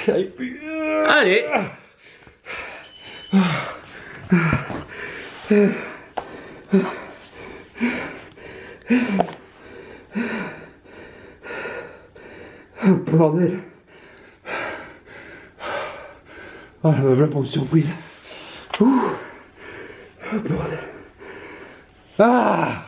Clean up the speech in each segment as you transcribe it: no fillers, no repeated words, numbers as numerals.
J'arrive plus. Allez. Bordel. Ah, voilà pour une surprise. Ouh. Oh, bordel. Ah.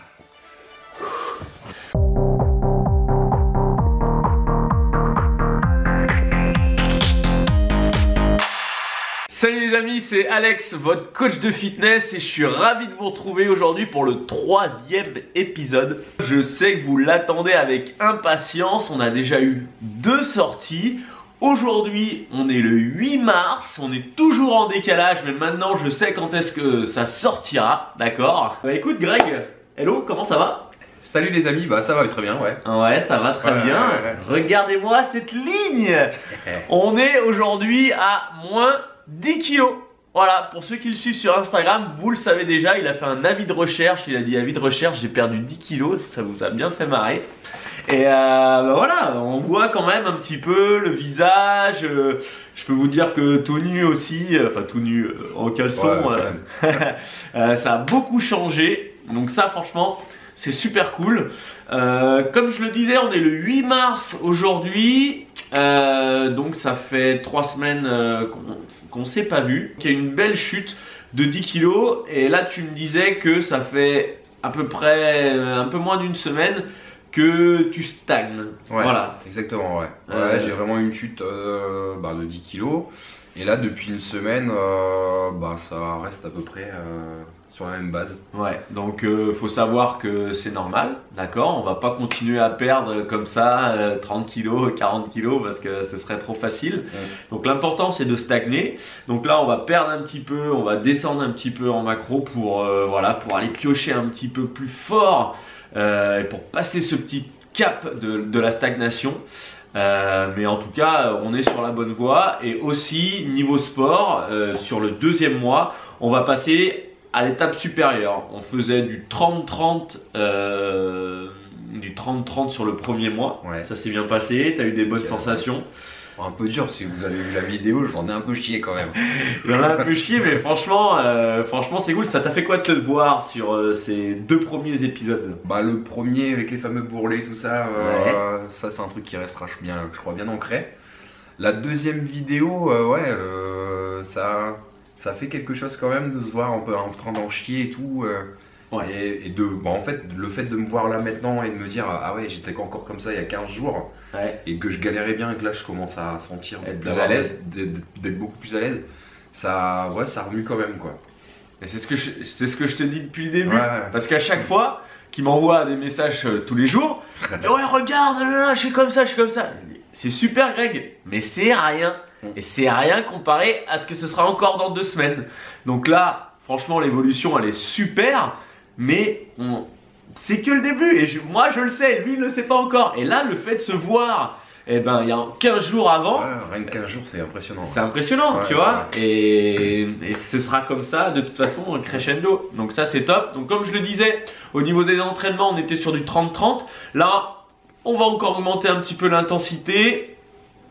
Salut les amis, c'est Alex, votre coach de fitness et je suis ravi de vous retrouver aujourd'hui pour le 3e épisode. Je sais que vous l'attendez avec impatience, on a déjà eu 2 sorties. Aujourd'hui, on est le 8 mars, on est toujours en décalage, mais maintenant je sais quand est-ce que ça sortira, d'accord? Bah écoute Greg, hello, comment ça va? Salut les amis, bah ça va très bien, ouais. Ouais, ça va très bien. Ouais. Regardez-moi cette ligne. On est aujourd'hui à moins 10 kilos. Voilà, pour ceux qui le suivent sur Instagram, vous le savez déjà, il a fait un avis de recherche, il a dit avis de recherche, j'ai perdu 10 kilos, ça vous a bien fait marrer. Et bah voilà, on voit quand même un petit peu le visage, je peux vous dire que tout nu aussi, enfin tout nu en caleçon, ça a beaucoup changé, donc ça franchement c'est super cool. Comme je le disais, on est le 8 mars aujourd'hui, donc ça fait 3 semaines qu'on ne s'est pas vu, qu'il y a une belle chute de 10 kilos et là tu me disais que ça fait à peu près un peu moins d'une semaine que tu stagnes. Ouais, voilà. Exactement, ouais. J'ai vraiment eu une chute de 10 kilos et là depuis une semaine, ça reste à peu près sur la même base. Ouais, donc faut savoir que c'est normal, d'accord? On va pas continuer à perdre comme ça 30 kilos, 40 kilos parce que ce serait trop facile. Donc l'important c'est de stagner. Donc là on va perdre un petit peu, on va descendre un petit peu en macro pour, pour aller piocher un petit peu plus fort et pour passer ce petit cap de la stagnation. Mais en tout cas on est sur la bonne voie et aussi niveau sport sur le 2e mois on va passer à l'étape supérieure. On faisait du 30-30 sur le 1er mois. Ouais. Ça s'est bien passé, tu as eu des bonnes sensations. Un peu dur, si vous avez vu la vidéo, j'en ai un peu chié quand même. J'en ai un peu chié, mais franchement c'est cool. Ça t'a fait quoi de te voir sur ces 2 premiers épisodes? Bah le premier avec les fameux bourrelets, tout ça, ça c'est un truc qui restera bien, je crois, bien ancré. La 2e vidéo, ça fait quelque chose quand même de se voir un peu en train d'en chier et tout. En fait, le fait de me voir là maintenant et de me dire ah ouais, j'étais encore comme ça il y a 15 jours et que je galérais bien et que là je commence à sentir d'être beaucoup plus à l'aise, ça remue quand même quoi. Et c'est ce que je te dis depuis le début, parce qu'à chaque fois qu'il m'envoie des messages tous les jours, ouais regarde, je suis comme ça, c'est super Greg, mais c'est rien. Et c'est rien comparé à ce que ce sera encore dans 2 semaines. Donc là, franchement, l'évolution, elle est super. Mais c'est que le début. Et moi, je le sais. Lui, il ne le sait pas encore. Et là, le fait de se voir, il y a 15 jours avant. Ouais, rien que 15 jours, c'est impressionnant. C'est impressionnant, tu vois. Et ce sera comme ça, de toute façon, crescendo. Donc ça, c'est top. Donc comme je le disais, au niveau des entraînements, on était sur du 30-30. Là, on va encore augmenter un petit peu l'intensité.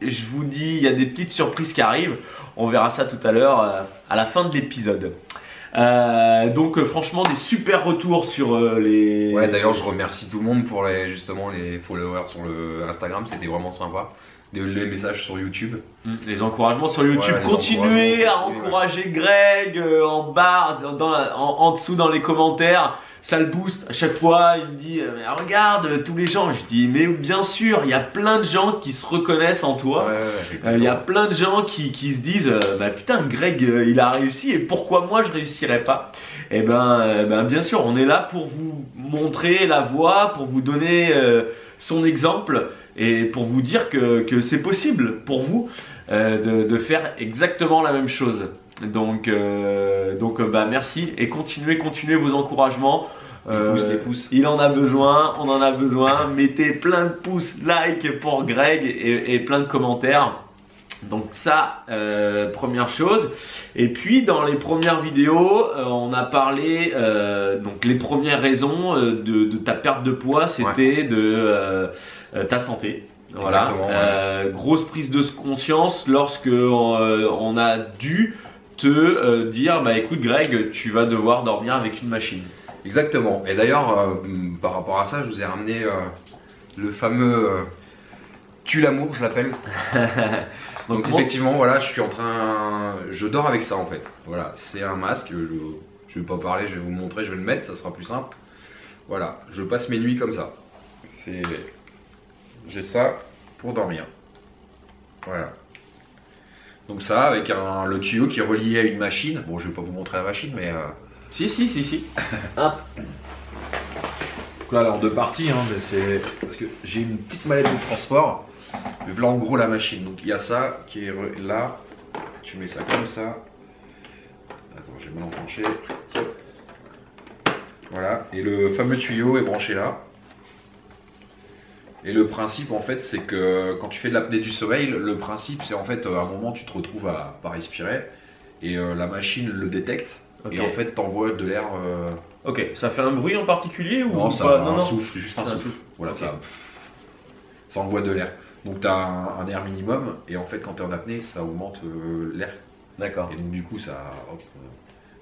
Je vous dis, il y a des petites surprises qui arrivent. On verra ça tout à l'heure à la fin de l'épisode. Donc franchement, des super retours sur les... Ouais, d'ailleurs, je remercie tout le monde pour les followers sur le Instagram. C'était vraiment sympa. Les messages sur YouTube. Les encouragements sur YouTube. Continuez à encourager Greg en bas, en dessous dans les commentaires. Ça le booste à chaque fois, il me dit regarde tous les gens, je dis mais bien sûr, il y a plein de gens qui se reconnaissent en toi, il y a plein de gens qui se disent putain Greg il a réussi et pourquoi moi je réussirais pas? Et bien sûr on est là pour vous montrer la voie, pour vous donner son exemple et pour vous dire que c'est possible pour vous de faire exactement la même chose. Donc merci et continuez vos encouragements. Les pouces. Il en a besoin, on en a besoin. Mettez plein de pouces, like pour Greg et plein de commentaires. Donc ça, première chose. Et puis dans les premières vidéos, on a parlé, donc les premières raisons de ta perte de poids, c'était de ta santé. Voilà. Grosse prise de conscience lorsque on a dû te dire, bah écoute Greg, tu vas devoir dormir avec une machine. Exactement. Et d'ailleurs, par rapport à ça, je vous ai ramené le fameux tue l'amour, je l'appelle. Donc effectivement, voilà, je dors avec ça en fait. Voilà, c'est un masque. Je vais pas parler, je vais vous montrer, je vais le mettre, ça sera plus simple. Voilà, je passe mes nuits comme ça. J'ai ça pour dormir. Voilà. Donc ça, avec le tuyau qui est relié à une machine. Bon, je vais pas vous montrer la machine, mais Si. Hop. Donc là, en deux parties, hein, c'est parce que j'ai une petite mallette de transport. Mais là, en gros, la machine. Donc il y a ça qui est là. Tu mets ça comme ça. Attends, j'ai mal enclenché. Voilà. Et le fameux tuyau est branché là. Et le principe, en fait, c'est que quand tu fais de l'apnée du sommeil, le principe, c'est en fait, à un moment, tu te retrouves à pas respirer. Et la machine le détecte. Okay. Et en fait, t'envoies de l'air. Ok, ça fait un bruit en particulier ou non, ça pas? un souffle, juste un souffle. Voilà, okay. Ça envoie de l'air. Donc tu as un air minimum et en fait quand tu es en apnée, ça augmente l'air. D'accord. Et donc du coup ça.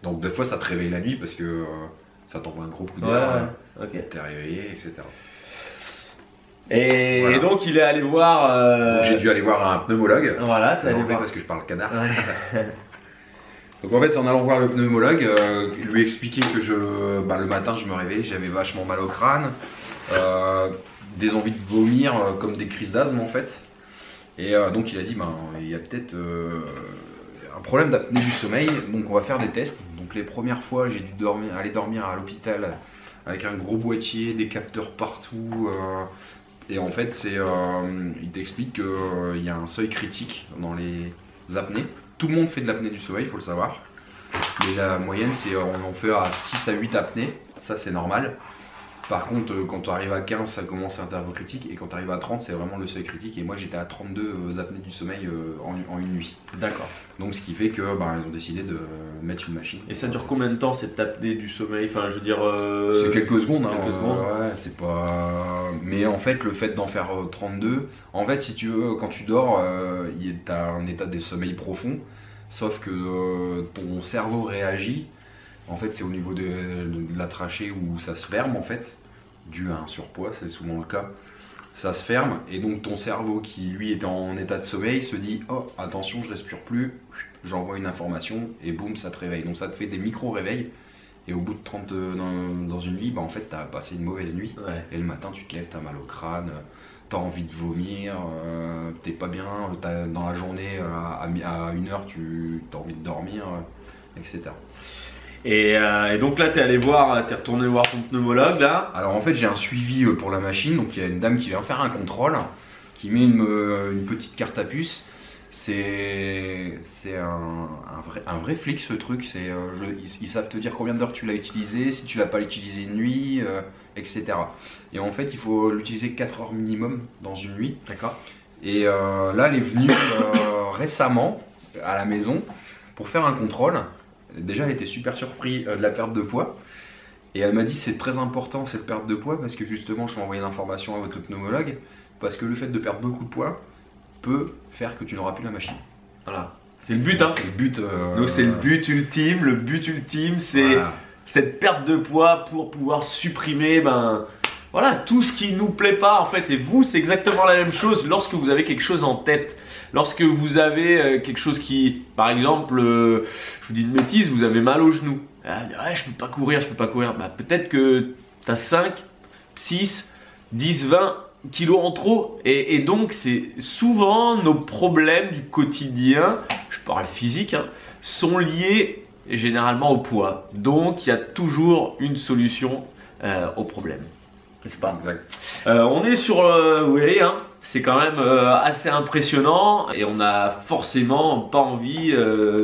Donc des fois ça te réveille la nuit parce que ça t'envoie un gros coup d'air. Ouais, okay. T'es réveillé, etc. Et, voilà. Et donc il est allé voir. Donc j'ai dû aller voir un pneumologue. Voilà, t'es allé voir. Parce que je parle canard. Ouais. Donc en fait, c'est en allant voir le pneumologue, lui expliquer que le matin je me réveillais, j'avais vachement mal au crâne, des envies de vomir comme des crises d'asthme en fait. Et donc il a dit, il y a peut-être un problème d'apnée du sommeil, donc on va faire des tests. Donc les premières fois, j'ai dû aller dormir à l'hôpital avec un gros boîtier, des capteurs partout. Et en fait, il t'explique qu'il y a un seuil critique dans les apnées. Tout le monde fait de l'apnée du sommeil, il faut le savoir. Mais la moyenne, c'est on en fait à 6 à 8 apnées. Ça, c'est normal. Par contre, quand tu arrives à 15, ça commence à être un peu critique. Et quand tu arrives à 30, c'est vraiment le seuil critique. Et moi, j'étais à 32 apnées du sommeil en une nuit. D'accord. Donc, ce qui fait que ils ont décidé de mettre une machine. Et ça dure combien de temps cette apnée du sommeil? Enfin, je veux dire. C'est quelques secondes. Quelques secondes. Ouais, c'est pas. Mais en fait, le fait d'en faire 32, en fait, si tu veux, quand tu dors, tu as un état de sommeil profond. Sauf que ton cerveau réagit. En fait, c'est au niveau de la trachée où ça se ferme en fait, dû à un surpoids, c'est souvent le cas. Ça se ferme et donc ton cerveau qui lui est en état de sommeil se dit oh attention, je respire plus, j'envoie une information et boum, ça te réveille. Donc ça te fait des micro-réveils et au bout de 30 dans une nuit, en fait, t'as passé une mauvaise nuit. Ouais. Et le matin, tu te lèves, t'as mal au crâne, t'as envie de vomir, t'es pas bien, dans la journée à 1h, t'as envie de dormir, etc. Et donc là, t'es retourné voir ton pneumologue là. Alors en fait, j'ai un suivi pour la machine. Donc il y a une dame qui vient faire un contrôle, qui met une petite carte à puce. C'est un vrai flic ce truc. Ils savent te dire combien d'heures tu l'as utilisé, si tu l'as pas utilisé une nuit, etc. Et en fait, il faut l'utiliser 4 heures minimum dans une nuit. D'accord. Et là, elle est venue récemment à la maison pour faire un contrôle. Déjà, elle était super surprise de la perte de poids. Et elle m'a dit c'est très important cette perte de poids parce que justement, je vais envoyer l'information à votre pneumologue parce que le fait de perdre beaucoup de poids peut faire que tu n'auras plus la machine. Voilà. C'est le but, hein. C'est le but. Donc c'est le but ultime. Le but ultime, c'est cette perte de poids pour pouvoir supprimer, voilà, tout ce qui nous plaît pas en fait. Et vous, c'est exactement la même chose lorsque vous avez quelque chose en tête. Lorsque vous avez quelque chose qui, par exemple, je vous dis une bêtise, vous avez mal au genou. Ouais, je peux pas courir. Peut-être que tu as 5, 6, 10, 20 kilos en trop. Et donc, c'est souvent nos problèmes du quotidien, je parle physique, sont liés généralement au poids. Donc, il y a toujours une solution au problème. N'est-ce pas? Exact. On est sur, vous voyez, c'est quand même assez impressionnant et on n'a forcément pas envie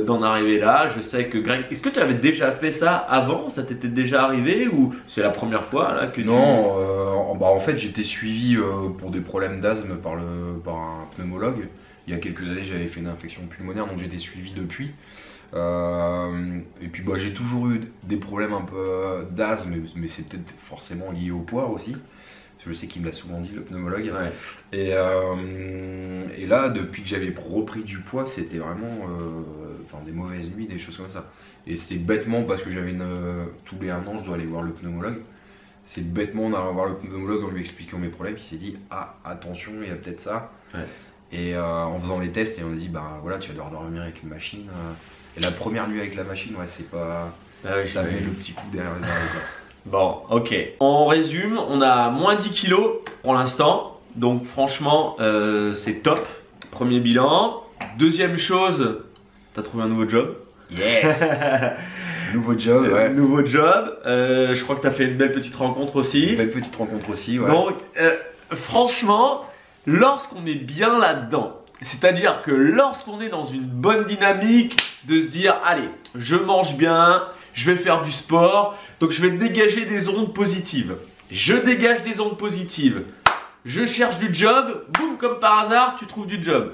d'en arriver là. Je sais que Greg, est-ce que tu avais déjà fait ça avant? Ça t'était déjà arrivé ou c'est la première fois là que Non, en fait j'étais suivi pour des problèmes d'asthme par un pneumologue. Il y a quelques années j'avais fait une infection pulmonaire donc j'étais suivi depuis. Et puis j'ai toujours eu des problèmes un peu d'asthme, mais c'est peut-être forcément lié au poids aussi. Je sais qu'il me l'a souvent dit, le pneumologue. Ouais. Et là, depuis que j'avais repris du poids, c'était vraiment des mauvaises nuits, des choses comme ça. Et c'est bêtement parce que j'avais tous les 1 an, je dois aller voir le pneumologue. C'est bêtement en allant voir le pneumologue en lui expliquant mes problèmes, il s'est dit ah attention, il y a peut-être ça. Ouais. Et en faisant les tests, et on a dit bah voilà, tu vas devoir dormir avec une machine. Et la première nuit avec la machine, ouais, c'est pas. J'avais le petit coup derrière les oreilles. Bon, ok. On résume, on a moins 10 kilos pour l'instant. Donc franchement, c'est top. Premier bilan. Deuxième chose, t'as trouvé un nouveau job. Yes. Nouveau job, ouais. Nouveau job. Je crois que t'as fait une belle petite rencontre aussi. Une belle petite rencontre aussi, ouais. Donc, franchement, lorsqu'on est bien là-dedans, c'est-à-dire que lorsqu'on est dans une bonne dynamique de se dire, allez, je mange bien, je vais faire du sport, donc je vais dégager des ondes positives. Je dégage des ondes positives. Je cherche du job, boum, comme par hasard, tu trouves du job.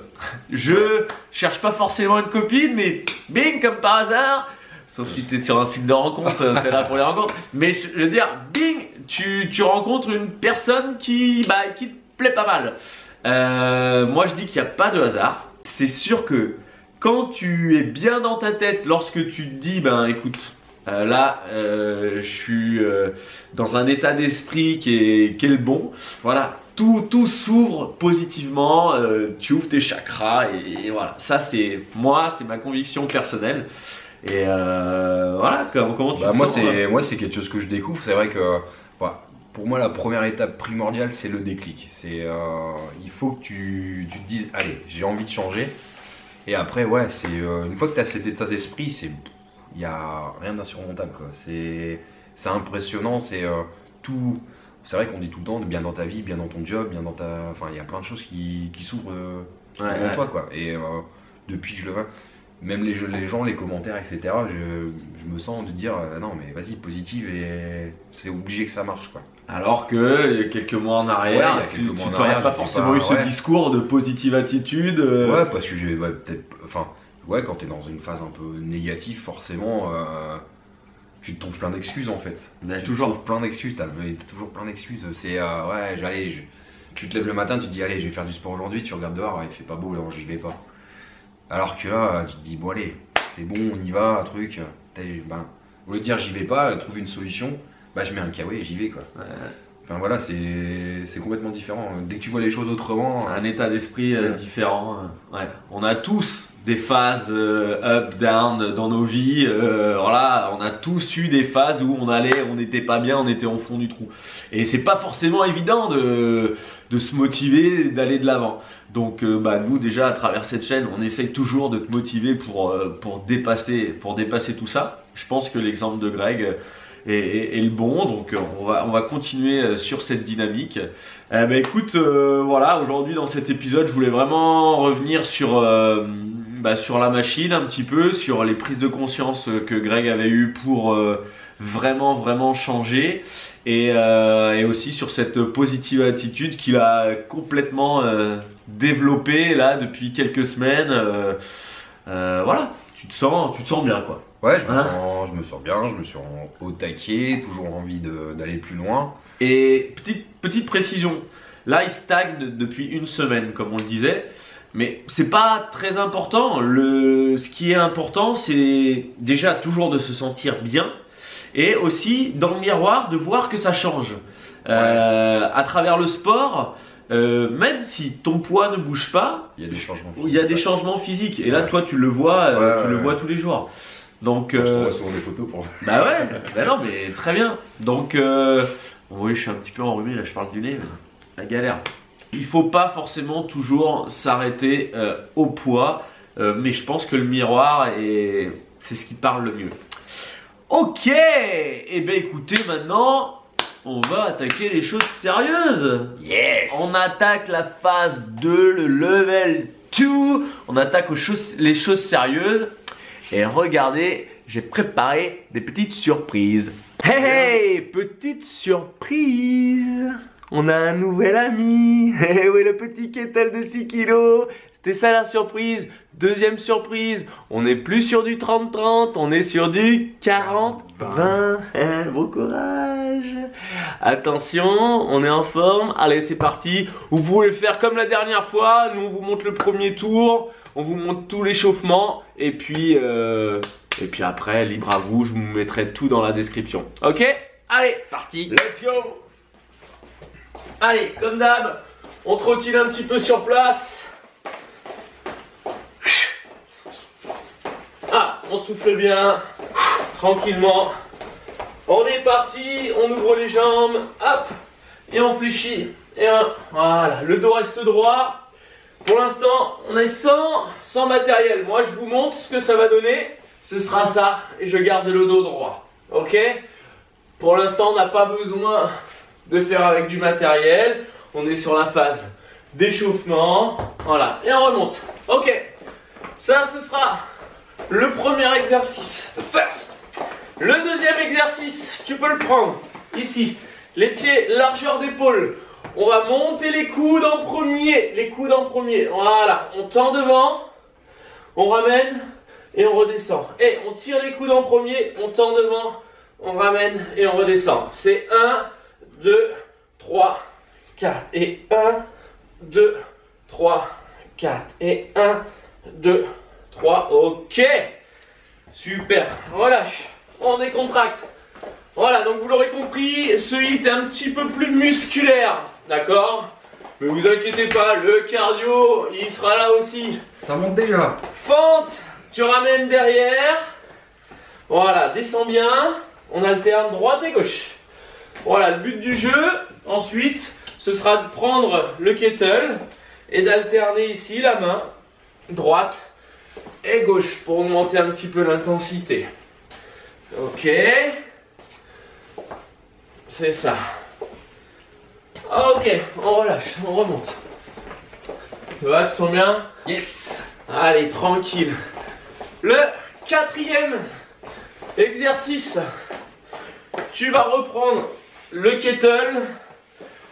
Je cherche pas forcément une copine, mais bing, comme par hasard, sauf si tu es sur un site de rencontre, tu es là pour les rencontres. Mais je veux dire, bing, tu rencontres une personne qui te plaît pas mal. Moi, je dis qu'il n'y a pas de hasard. C'est sûr que quand tu es bien dans ta tête, lorsque tu te dis, ben écoute, là, je suis dans un état d'esprit qui est le bon. Voilà, tout s'ouvre positivement, tu ouvres tes chakras et voilà. Ça, c'est ma conviction personnelle. Et voilà, comment tu te sens, moi, c'est quelque chose que je découvre. C'est vrai que pour moi, la première étape primordiale, c'est le déclic. Il faut que tu te dises, allez, j'ai envie de changer. Et après, ouais, une fois que tu as cet état d'esprit, il n'y a rien d'insurmontable, quoi. C'est impressionnant, c'est tout. C'est vrai qu'on dit tout le temps, bien dans ta vie, bien dans ton job, bien dans ta. Enfin, il y a plein de choses qui s'ouvrent devant toi, quoi. Et depuis que je le vois, même les gens, les commentaires, etc., je me sens de dire non, mais vas-y, positive, et c'est obligé que ça marche, quoi. Alors que il y a quelques mois en arrière, tu n'aurais pas forcément eu ce discours de positive attitude. Ouais, parce que j'ai peut-être. Enfin, ouais, quand tu es dans une phase un peu négative, forcément. Tu te trouves plein d'excuses en fait. Toujours plein d'excuses, t'as toujours plein d'excuses. C'est ouais, tu te lèves le matin, tu te dis allez, je vais faire du sport aujourd'hui, tu regardes dehors, il fait pas beau, alors j'y vais pas. Alors que là, tu te dis bon allez, c'est bon, on y va, un truc. Au lieu de dire j'y vais pas, trouve une solution, je mets un kawaii et j'y vais, quoi. Ouais. Enfin voilà, c'est complètement différent. Dès que tu vois les choses autrement. Un état d'esprit différent. Ouais. On a tous des phases up, down dans nos vies. Voilà, on a tous eu des phases où on n'était pas bien, on était au fond du trou. Et c'est pas forcément évident de se motiver, d'aller de l'avant. Donc nous déjà à travers cette chaîne, on essaye toujours de te motiver pour dépasser tout ça. Je pense que l'exemple de Greg est le bon, donc on va continuer sur cette dynamique. Écoute, voilà, aujourd'hui dans cet épisode, je voulais vraiment revenir sur la machine un petit peu, sur les prises de conscience que Greg avait eues pour vraiment changer, et aussi sur cette positive attitude qu'il a complètement développée là depuis quelques semaines. Voilà, tu te sens bien, quoi. Ouais, je me sens bien, je me sens au taquet, toujours envie d'aller plus loin. Et petite précision, là il stagne depuis une semaine, comme on le disait, mais c'est pas très important. Ce qui est important, c'est déjà toujours de se sentir bien, et aussi dans le miroir de voir que ça change. Ouais. À travers le sport, même si ton poids ne bouge pas, il y a des changements physiques. Il y a des changements physiques, et là toi tu le vois, le vois tous les jours. Donc, je t'envoie souvent des photos pour. Bah ouais, non, mais très bien. Donc, oui, je suis un petit peu enrhumé, là, je parle du nez, mais la galère. Il faut pas forcément toujours s'arrêter au poids, mais je pense que le miroir, c'est ce qui parle le mieux. Ok, et bien écoutez, maintenant, on va attaquer les choses sérieuses. Yes. On attaque la phase 2, le level 2. On attaque les choses sérieuses. Et regardez, j'ai préparé des petites surprises. Hey, petite surprise! On a un nouvel ami. Eh oui, le petit kettle de 6 kilos. C'était ça la surprise. Deuxième surprise, on n'est plus sur du 30-30, on est sur du 40-20. Bon courage. Attention, on est en forme. Allez, c'est parti. Vous pouvez le faire comme la dernière fois. Nous, on vous montre le premier tour. On vous montre tout l'échauffement. Et puis après, libre à vous. Je vous mettrai tout dans la description. Ok? Allez, parti. Let's go. Allez, comme d'hab, on trottine un petit peu sur place. Ah, on souffle bien, tranquillement. On est parti, on ouvre les jambes, hop, et on fléchit. Et voilà, le dos reste droit. Pour l'instant, on est sans matériel. Moi, je vous montre ce que ça va donner. Ce sera ça, et je garde le dos droit. Ok? Pour l'instant, on n'a pas besoin de faire avec du matériel. On est sur la phase d'échauffement. Voilà, et on remonte. Ok, ça, ce sera le premier exercice. First. Le deuxième exercice, tu peux le prendre ici. Les pieds, largeur d'épaule. On va monter les coudes en premier. Les coudes en premier. Voilà, on tend devant. On ramène et on redescend. Et on tire les coudes en premier. On tend devant. On ramène et on redescend. C'est 1, 2, 3, 4. Et 1, 2, 3, 4. Et 1, 2, 3. Ok. Super. Relâche. On décontracte. Voilà, donc vous l'aurez compris, ce hit est un petit peu plus musculaire. D'accord? Mais vous inquiétez pas, le cardio, il sera là aussi. Ça monte déjà. Fente, tu ramènes derrière. Voilà, descends bien. On alterne droite et gauche. Voilà, le but du jeu, ensuite, ce sera de prendre le kettle et d'alterner ici la main droite et gauche pour augmenter un petit peu l'intensité. Ok. C'est ça. Ok, on relâche, on remonte. Tu vois, tu te sens bien? Yes. Allez, tranquille. Le quatrième exercice. Tu vas reprendre le kettle.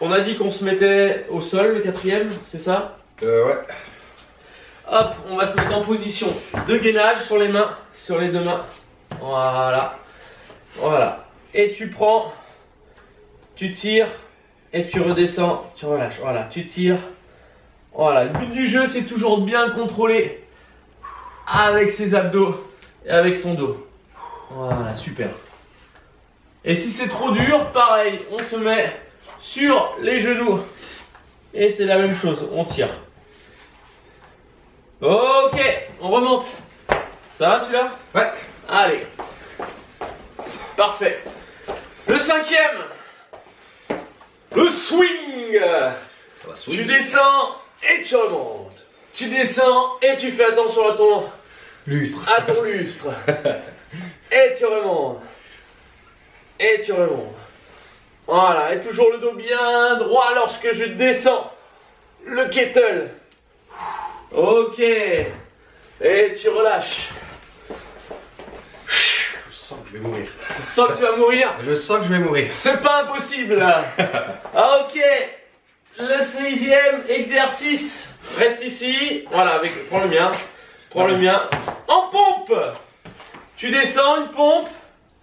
On a dit qu'on se mettait au sol, le quatrième, c'est ça? Ouais. Hop, on va se mettre en position de gainage sur les mains, sur les deux mains. Voilà. Voilà. Et tu prends, tu tires et tu redescends, tu relâches. Voilà, tu tires. Voilà, le but du jeu, c'est toujours de bien contrôler avec ses abdos et avec son dos. Voilà, super. Et si c'est trop dur, pareil, on se met sur les genoux. Et c'est la même chose, on tire. Ok, on remonte. Ça va celui-là? Ouais. Allez. Parfait. Le cinquième. Le swing. Ça va swing. Tu descends et tu remontes. Tu descends et tu fais attention à ton lustre. À ton lustre. Et tu remontes. Et tu remontes. Voilà, et toujours le dos bien droit lorsque je descends le kettle. Ok. Et tu relâches. Je sens que je vais mourir. Tu sens que tu vas mourir? Je sens que je vais mourir. C'est pas impossible. Ah, ok. Le 6e exercice. Reste ici. Voilà, prends le mien. Prends le mien. En pompe. Tu descends une pompe.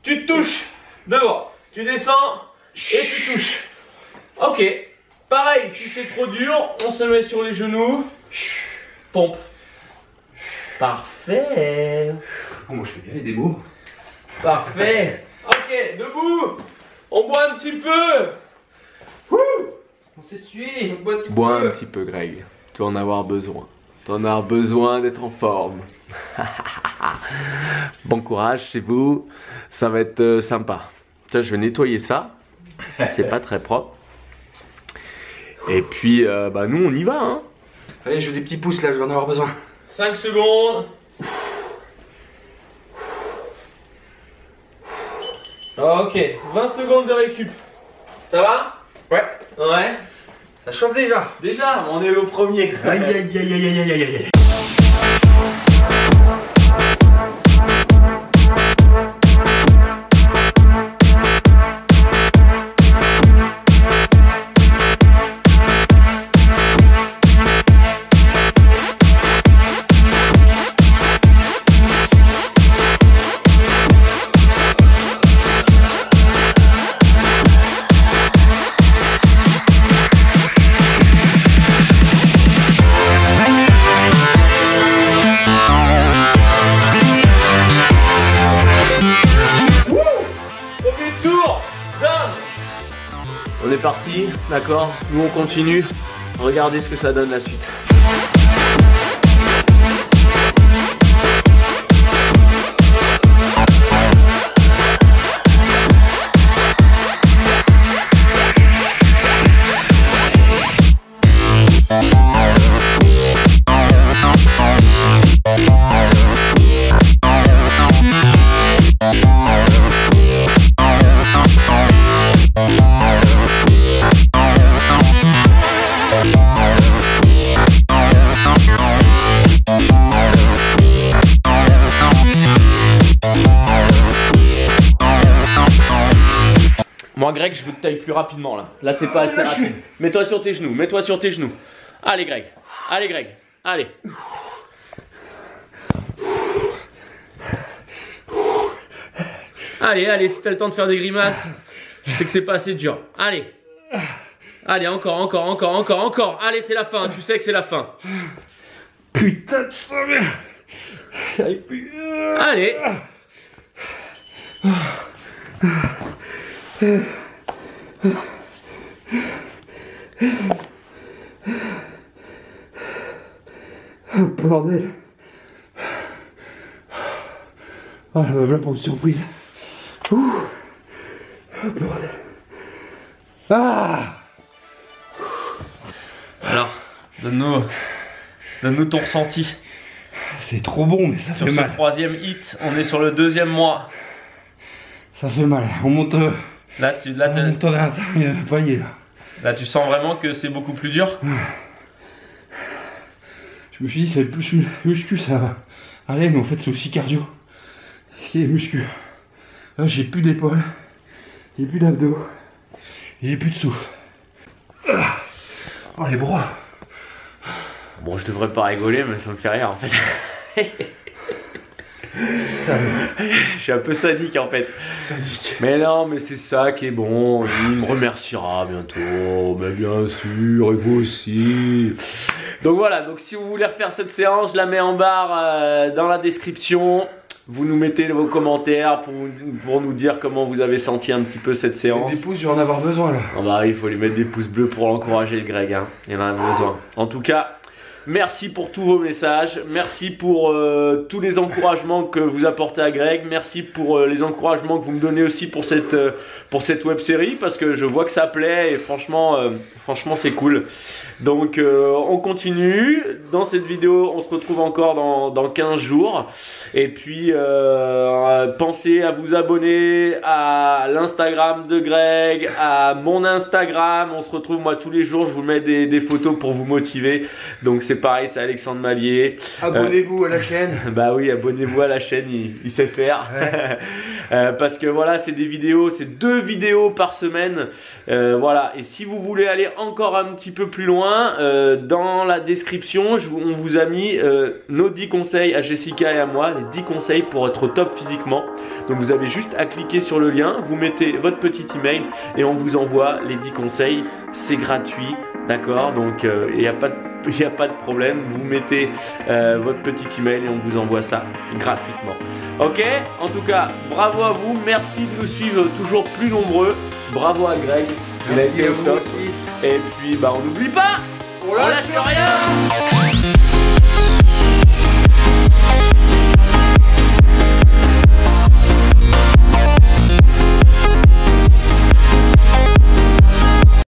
Tu te touches. Devant. Tu descends et tu touches. Ok. Pareil, si c'est trop dur, on se met sur les genoux. Pompe. Parfait. Oh, moi je fais bien les démos. Parfait. Ok, debout. On boit un petit peu. On s'essuie. On boit un petit Bois peu. un petit peu, Greg. Tu vas en avoir besoin. Tu en as besoin d'être en forme. Bon courage chez vous. Ça va être sympa. Tiens, je vais nettoyer ça. C'est pas très propre. Et puis, bah nous, on y va. Hein. Allez, je fais des petits pouces là, je vais en avoir besoin. 5 secondes. Ok, 20 secondes de récup. Ça va? Ouais. Ouais. Ça chauffe déjà. Déjà, on est au premier. Aïe aïe aïe aïe aïe aïe aïe aïe. On est parti, d'accord? Nous on continue. Regardez ce que ça donne la suite. Moi Greg, je veux que tu ailles plus rapidement là. Là t'es pas assez rapide. Mets-toi sur tes genoux, mets-toi sur tes genoux. Allez Greg, allez Greg, allez. Allez, allez, si t'as le temps de faire des grimaces, c'est que c'est pas assez dur. Allez. Allez, encore. Allez, c'est la fin, tu sais que c'est la fin. Putain de ça, Allez. Oh, bordel. Ah, voilà pour une surprise. Ouh. Oh, bordel. Ah. Alors, donne-nous ton ressenti. C'est trop bon, mais ça sur fait mal. Sur ce 3e hit, on est sur le 2e mois. Ça fait mal. On monte. Là, tu sens vraiment que c'est beaucoup plus dur. Je me suis dit, c'est plus muscu, ça va. Allez, mais en fait, c'est aussi cardio. C'est muscu. Là, j'ai plus d'épaules, j'ai plus d'abdos, j'ai plus de souffle. Oh, les bras. Bon, je devrais pas rigoler, mais ça me fait rire en fait. Je suis un peu sadique en fait. Sadique. Mais non, mais c'est ça qui est bon. Il me remerciera bientôt. Mais bien sûr, et vous aussi. Donc voilà, donc si vous voulez refaire cette séance, je la mets en barre dans la description. Vous nous mettez vos commentaires pour nous dire comment vous avez senti un petit peu cette séance. Des pouces, je vais en avoir besoin là. Oh bah, il faut lui mettre des pouces bleus pour l'encourager le Greg, hein. Il en a besoin. En tout cas, merci pour tous vos messages. Merci pour tous les encouragements que vous apportez à Greg. Merci pour les encouragements que vous me donnez aussi pour cette web série. Parce que je vois que ça plaît et franchement c'est cool. Donc on continue. Dans cette vidéo, on se retrouve encore dans 15 jours. Et puis pensez à vous abonner à l'Instagram de Greg, à mon Instagram. On se retrouve moi tous les jours. Je vous mets des photos pour vous motiver. Donc c'est pareil, c'est Alexandre Mallier. Abonnez-vous à la chaîne. Bah oui, abonnez-vous à la chaîne, il sait faire. Ouais. Parce que voilà, c'est des vidéos, c'est 2 vidéos par semaine. Voilà, et si vous voulez aller encore un petit peu plus loin, dans la description, on vous a mis nos 10 conseils à Jessica et à moi, les 10 conseils pour être au top physiquement. Donc vous avez juste à cliquer sur le lien, vous mettez votre petit email et on vous envoie les 10 conseils. C'est gratuit, d'accord? Donc il n'y a pas de problème, vous mettez votre petit email et on vous envoie ça gratuitement. Ok? En tout cas, bravo à vous, merci de nous suivre toujours plus nombreux. Bravo à Greg, il a été au top. Et puis bah on n'oublie pas, on lâche rien.